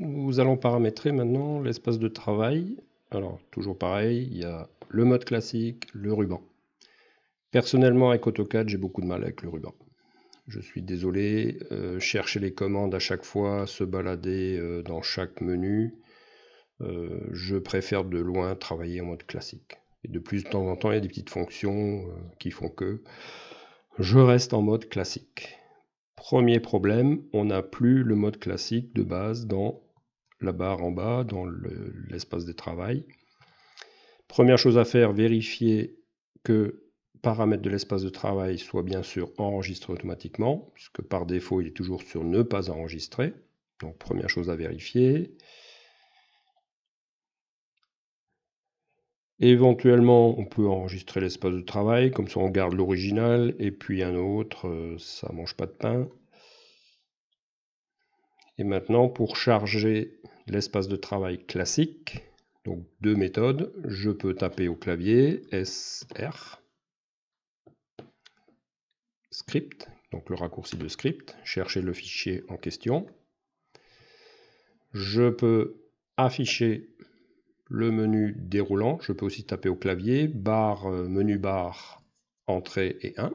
Nous allons paramétrer maintenant l'espace de travail. Alors, toujours pareil, il y a le mode classique, le ruban. Personnellement, avec AutoCAD, j'ai beaucoup de mal avec le ruban. Je suis désolé, chercher les commandes à chaque fois, se balader dans chaque menu, je préfère de loin travailler en mode classique. Et de plus, de temps en temps, il y a des petites fonctions qui font que je reste en mode classique. Premier problème, on n'a plus le mode classique de base dans la barre en bas, dans l'espace de travail. Première chose à faire, vérifier que paramètre de l'espace de travail soit bien sûr enregistré automatiquement, puisque par défaut il est toujours sur ne pas enregistrer. Donc première chose à vérifier. Éventuellement, on peut enregistrer l'espace de travail, comme ça on garde l'original, et puis un autre, ça mange pas de pain. Et maintenant, pour charger l'espace de travail classique, donc deux méthodes, je peux taper au clavier SR, script, donc le raccourci de script, chercher le fichier en question. Je peux afficher le menu déroulant, je peux aussi taper au clavier, menu barre, entrée et 1.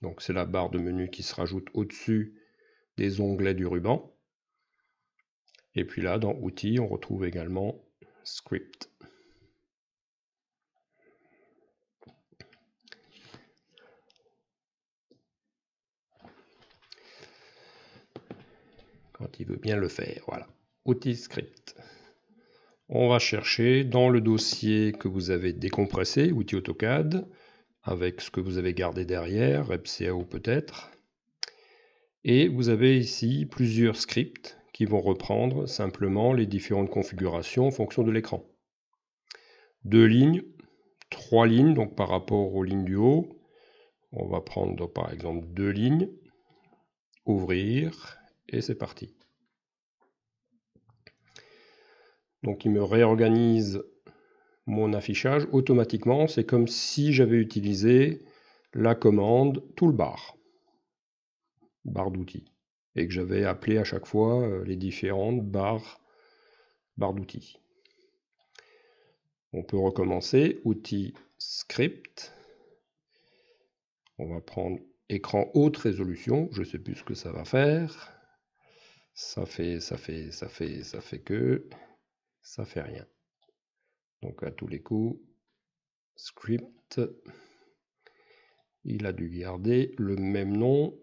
Donc c'est la barre de menu qui se rajoute au-dessus des onglets du ruban. Et puis là, dans Outils, on retrouve également Script. Quand il veut bien le faire, voilà. Outils Script. On va chercher dans le dossier que vous avez décompressé, Outils AutoCAD, avec ce que vous avez gardé derrière, RepCAO peut-être. Et vous avez ici plusieurs scripts qui vont reprendre simplement les différentes configurations en fonction de l'écran. 2 lignes, 3 lignes, donc par rapport aux lignes du haut. On va prendre par exemple 2 lignes, ouvrir, et c'est parti. Donc il me réorganise mon affichage automatiquement. C'est comme si j'avais utilisé la commande toolbar, barre d'outils, et que j'avais appelé à chaque fois les différentes barres d'outils. On peut recommencer, outils script. On va prendre écran haute résolution, je ne sais plus ce que ça va faire. Ça fait que ça fait rien. Donc à tous les coups, script, il a dû garder le même nom.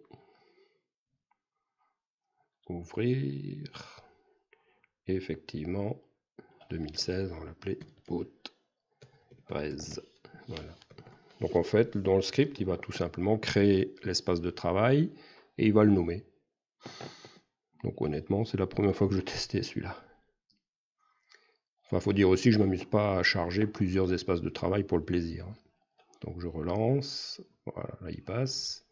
Ouvrir. Et effectivement, 2016, on l'appelait Postgres. Voilà. Donc en fait, dans le script, il va tout simplement créer l'espace de travail et il va le nommer. Donc honnêtement, c'est la première fois que je testais celui-là. Enfin, faut dire aussi que je m'amuse pas à charger plusieurs espaces de travail pour le plaisir. Donc je relance, voilà, là il passe,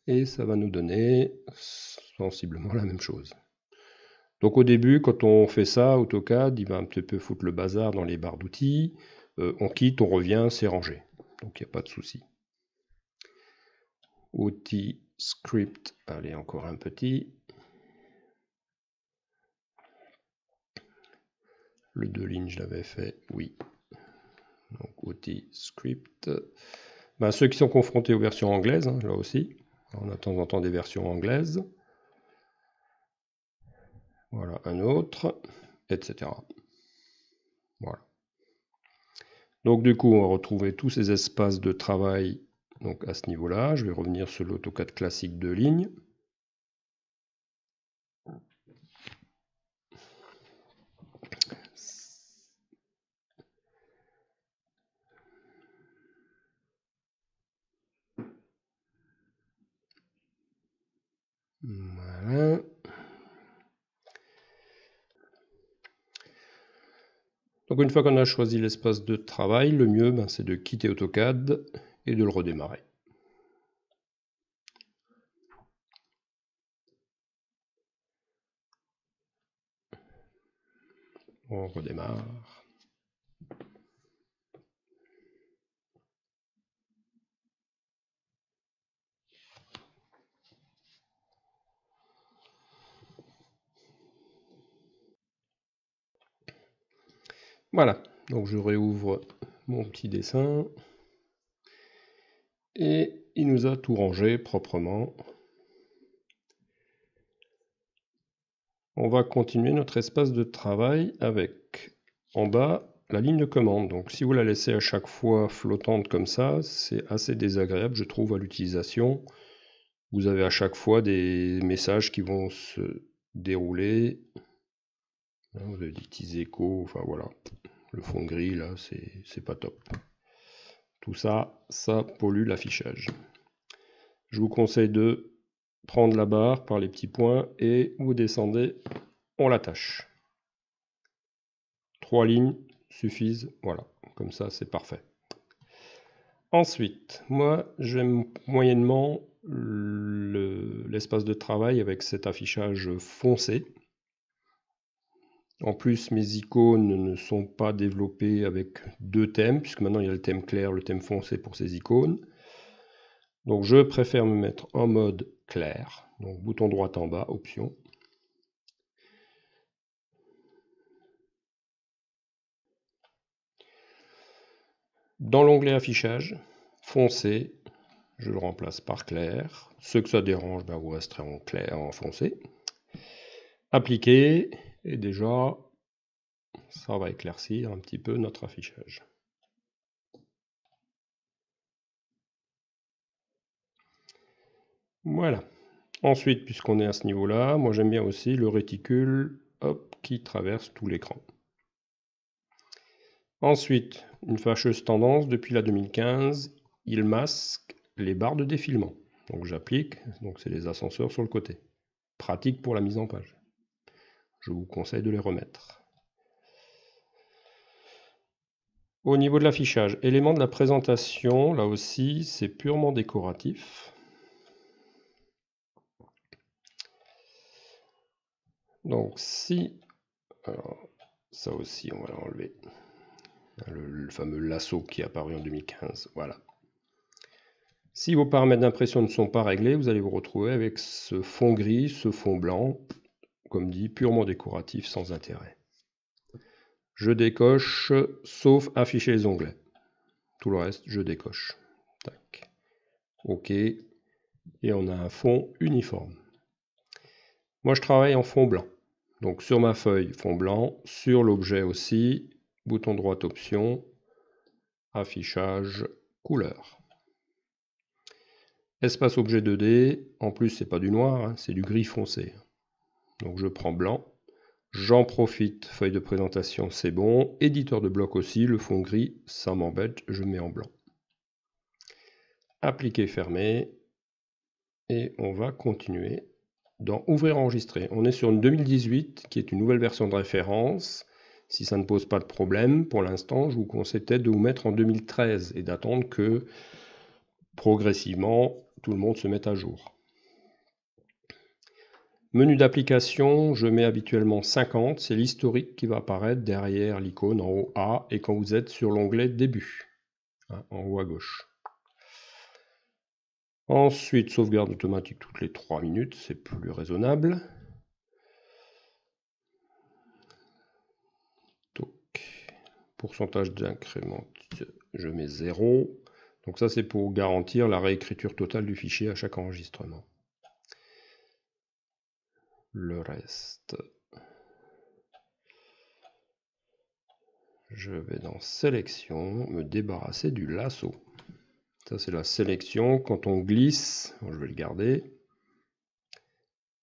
et ça va nous donner sensiblement la même chose. Donc au début, quand on fait ça, AutoCAD, il va un petit peu foutre le bazar dans les barres d'outils. On quitte, on revient, c'est rangé. Donc il n'y a pas de souci. Outils, script, allez, encore un petit. Le 2 lignes, je l'avais fait, oui. Donc outils, script. Ben, ceux qui sont confrontés aux versions anglaises, hein, là aussi. On a de temps en temps des versions anglaises. Voilà, un autre, etc. Voilà. Donc du coup, on va retrouver tous ces espaces de travail donc à ce niveau-là. Je vais revenir sur l'AutoCAD classique de ligne. Voilà. Donc une fois qu'on a choisi l'espace de travail, le mieux c'est de quitter AutoCAD et de le redémarrer. On redémarre. Voilà, donc je réouvre mon petit dessin. Et il nous a tout rangé proprement. On va continuer notre espace de travail avec en bas la ligne de commande. Donc si vous la laissez à chaque fois flottante comme ça, c'est assez désagréable je trouve à l'utilisation. Vous avez à chaque fois des messages qui vont se dérouler. Vous avez des petits échos, enfin voilà. Le fond gris là, c'est pas top. Tout ça, ça pollue l'affichage. Je vous conseille de prendre la barre par les petits points et vous descendez, on l'attache. 3 lignes suffisent, voilà, comme ça c'est parfait. Ensuite, moi j'aime moyennement l'espace de travail avec cet affichage foncé. En plus, mes icônes ne sont pas développées avec 2 thèmes, puisque maintenant il y a le thème clair, le thème foncé pour ces icônes. Donc je préfère me mettre en mode clair, donc bouton droit en bas, option. Dans l'onglet affichage, foncé, je le remplace par clair. Ceux que ça dérange, ben vous resterez en clair, en foncé. Appliquer, et déjà, ça va éclaircir un petit peu notre affichage. Voilà. Ensuite, puisqu'on est à ce niveau-là, moi j'aime bien aussi le réticule hop, qui traverse tout l'écran. Ensuite, une fâcheuse tendance, depuis la 2015, il masque les barres de défilement. Donc j'applique, donc c'est les ascenseurs sur le côté. Pratique pour la mise en page. Je vous conseille de les remettre. Au niveau de l'affichage, élément de la présentation, là aussi, c'est purement décoratif. Donc si, alors ça aussi on va l'enlever, le fameux lasso qui est apparu en 2015, voilà. Si vos paramètres d'impression ne sont pas réglés, vous allez vous retrouver avec ce fond gris, ce fond blanc, comme dit, purement décoratif, sans intérêt. Je décoche, sauf afficher les onglets. Tout le reste, je décoche. Tac. OK. Et on a un fond uniforme. Moi, je travaille en fond blanc. Donc sur ma feuille, fond blanc. Sur l'objet aussi, bouton droit option, affichage, couleur. Espace objet 2D, en plus c'est pas du noir, hein, c'est du gris foncé. Donc je prends blanc, j'en profite, feuille de présentation c'est bon, éditeur de bloc aussi, le fond gris, ça m'embête, je mets en blanc. Appliquer, fermer, et on va continuer dans ouvrir, enregistrer. On est sur une 2018 qui est une nouvelle version de référence. Si ça ne pose pas de problème, pour l'instant, je vous conseille peut-être de vous mettre en 2013 et d'attendre que progressivement tout le monde se mette à jour. Menu d'application, je mets habituellement 50, c'est l'historique qui va apparaître derrière l'icône en haut A et quand vous êtes sur l'onglet début, hein, en haut à gauche. Ensuite, sauvegarde automatique toutes les 3 minutes, c'est plus raisonnable. Pourcentage d'incrément, je mets 0. Donc ça c'est pour garantir la réécriture totale du fichier à chaque enregistrement. Le reste, je vais dans sélection, me débarrasser du lasso. Ça c'est la sélection, quand on glisse, je vais le garder.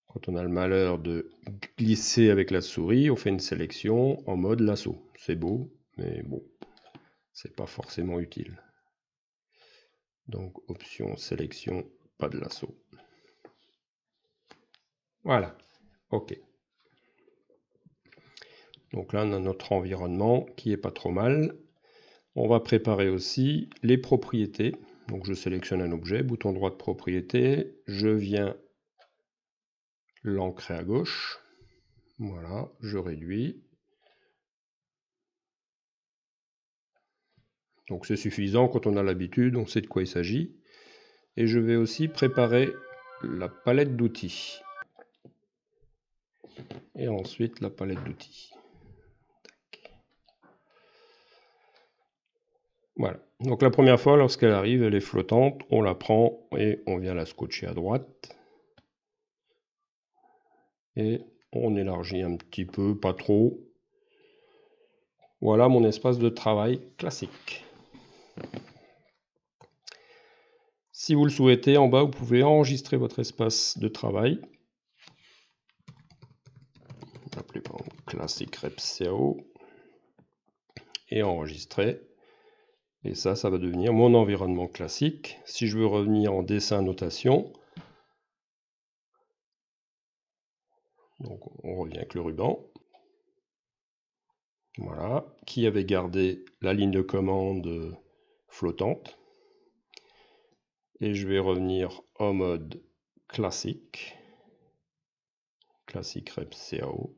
Quand on a le malheur de glisser avec la souris, on fait une sélection en mode lasso. C'est beau, mais bon, c'est pas forcément utile. Donc option sélection, pas de lasso. Voilà, ok. Donc là on a notre environnement qui est pas trop mal. On va préparer aussi les propriétés. Donc je sélectionne un objet, bouton droit de propriété, je viens l'ancrer à gauche. Voilà, je réduis. Donc c'est suffisant quand on a l'habitude, on sait de quoi il s'agit. Et je vais aussi préparer la palette d'outils. Et ensuite la palette d'outils. Voilà. Donc la première fois, lorsqu'elle arrive, elle est flottante, on la prend et on vient la scotcher à droite. Et on élargit un petit peu, pas trop. Voilà mon espace de travail classique. Si vous le souhaitez, en bas, vous pouvez enregistrer votre espace de travail. Appelez par exemple classique rep CAO et enregistrer. Et ça va devenir mon environnement classique. Si je veux revenir en dessin notation, donc on revient avec le ruban. Voilà, qui avait gardé la ligne de commande flottante. Et je vais revenir en mode classique. Classique rep CAO.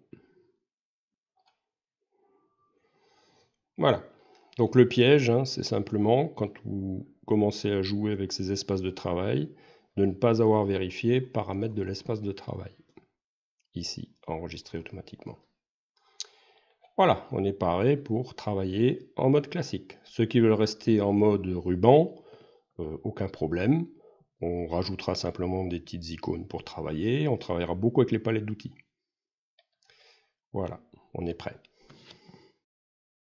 Voilà. Donc le piège, hein, c'est simplement, quand vous commencez à jouer avec ces espaces de travail, de ne pas avoir vérifié paramètres de l'espace de travail. Ici, enregistré automatiquement. Voilà, on est paré pour travailler en mode classique. Ceux qui veulent rester en mode ruban, aucun problème. On rajoutera simplement des petites icônes pour travailler. On travaillera beaucoup avec les palettes d'outils. Voilà, on est prêt.